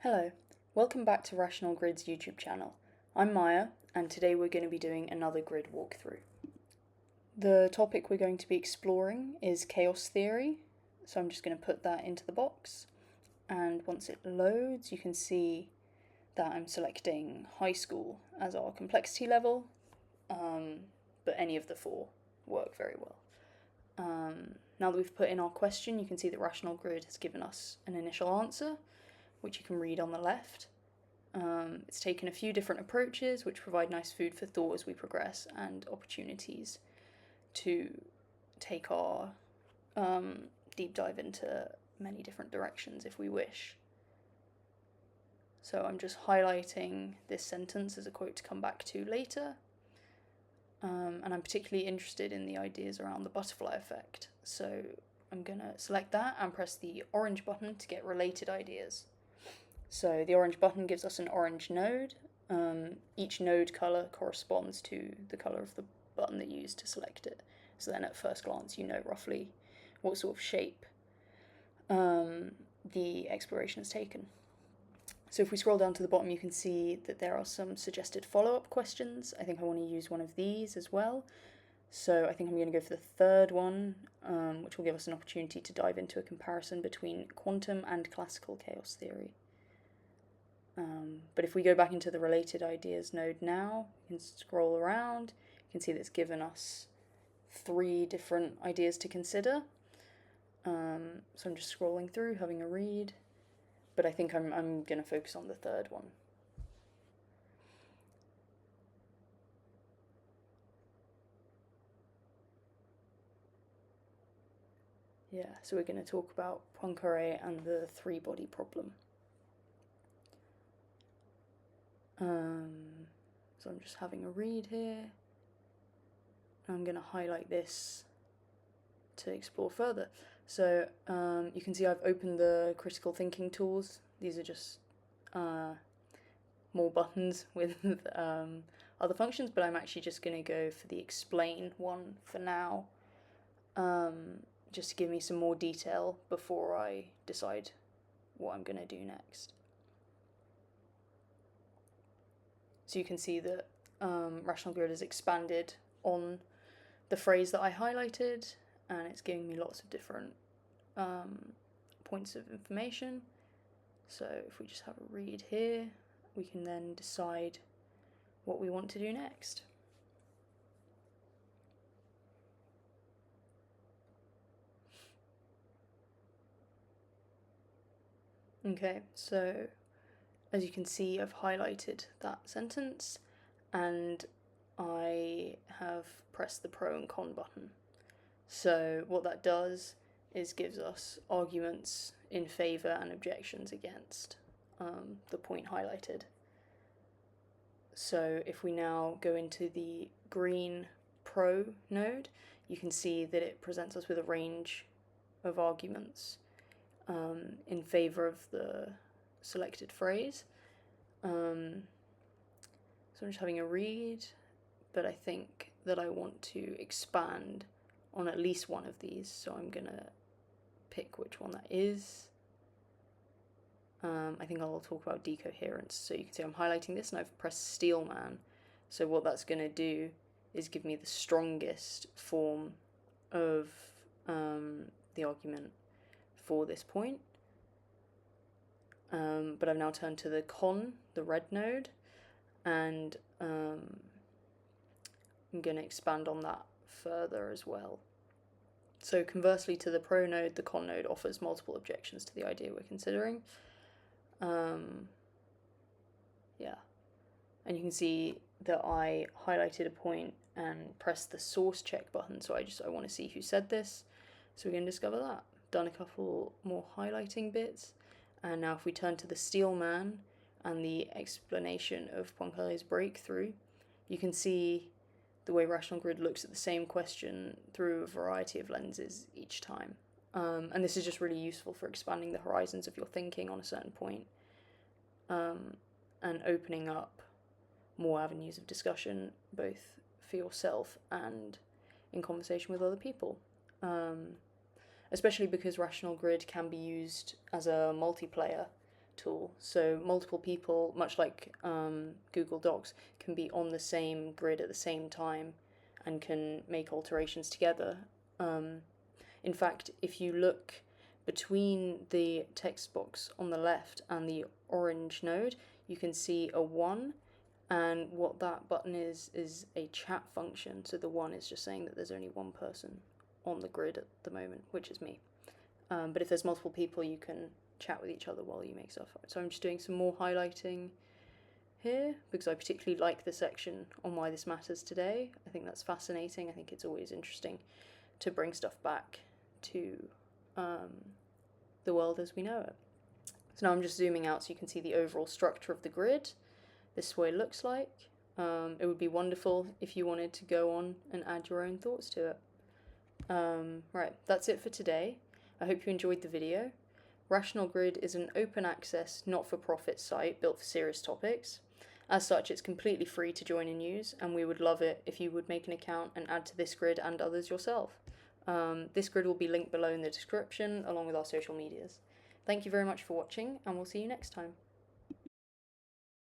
Hello, welcome back to Rational Grid's YouTube channel. I'm Maya, and today we're going to be doing another grid walkthrough. The topic we're going to be exploring is chaos theory, so I'm just going to put that into the box, and once it loads you can see that I'm selecting high school as our complexity level, but any of the four work very well. Now that we've put in our question, you can see that Rational Grid has given us an initial answer, which you can read on the left. It's taken a few different approaches which provide nice food for thought as we progress and opportunities to take our deep dive into many different directions if we wish. So I'm just highlighting this sentence as a quote to come back to later. And I'm particularly interested in the ideas around the butterfly effect. So I'm going to select that and press the orange button to get related ideas. So the orange button gives us an orange node. Each node colour corresponds to the colour of the button that you use to select it. So then at first glance you know roughly what sort of shape the exploration has taken. So if we scroll down to the bottom you can see that there are some suggested follow-up questions. I think I want to use one of these as well. So I think I'm going to go for the third one, which will give us an opportunity to dive into a comparison between quantum and classical chaos theory. But if we go back into the related ideas node now, you can scroll around, you can see that it's given us 3 different ideas to consider. So I'm just scrolling through, having a read, but I think I'm going to focus on the third one. Yeah, so we're going to talk about Poincaré and the 3-body problem. So I'm just having a read here. I'm going to highlight this to explore further. So you can see I've opened the critical thinking tools. These are just more buttons with other functions, but I'm actually just going to go for the explain one for now, just to give me some more detail before I decide what I'm going to do next. So you can see that Rational Grid has expanded on the phrase that I highlighted, and it's giving me lots of different points of information. So if we just have a read here, we can then decide what we want to do next. Okay, so as you can see, I've highlighted that sentence and I have pressed the pro and con button. So what that does is gives us arguments in favour and objections against the point highlighted. So if we now go into the green pro node, you can see that it presents us with a range of arguments in favour of the selected phrase. So I'm just having a read, but I think that I want to expand on at least one of these, so I'm gonna pick which one that is. I think I'll talk about decoherence. So you can see I'm highlighting this and I've pressed Steelman. So what that's gonna do is give me the strongest form of the argument for this point. But I've now turned to the con, the red node, and I'm going to expand on that further as well. So conversely to the pro node, the con node offers multiple objections to the idea we're considering. Yeah, and you can see that I highlighted a point and pressed the source check button, so I want to see who said this, so we're going to discover that. Done a couple more highlighting bits, and now if we turn to the Steelman and the explanation of Poincaré's breakthrough, you can see the way Rational Grid looks at the same question through a variety of lenses each time. And this is just really useful for expanding the horizons of your thinking on a certain point, and opening up more avenues of discussion, both for yourself and in conversation with other people. Especially because Rational Grid can be used as a multiplayer tool. So multiple people, much like Google Docs, can be on the same grid at the same time and can make alterations together. In fact, if you look between the text box on the left and the orange node, you can see a 1, and what that button is a chat function. So the 1 is just saying that there's only one person on the grid at the moment, which is me. But if there's multiple people, you can chat with each other while you make stuff. So I'm just doing some more highlighting here because I particularly like the section on why this matters today. I think that's fascinating. I think it's always interesting to bring stuff back to the world as we know it. So now I'm just zooming out so you can see the overall structure of the grid. This is what it looks like. It would be wonderful if you wanted to go on and add your own thoughts to it. Right, that's it for today. I hope you enjoyed the video. Rational Grid is an open access, not-for-profit site built for serious topics. As such, it's completely free to join and use, and we would love it if you would make an account and add to this grid and others yourself. This grid will be linked below in the description, along with our social medias. Thank you very much for watching, and we'll see you next time.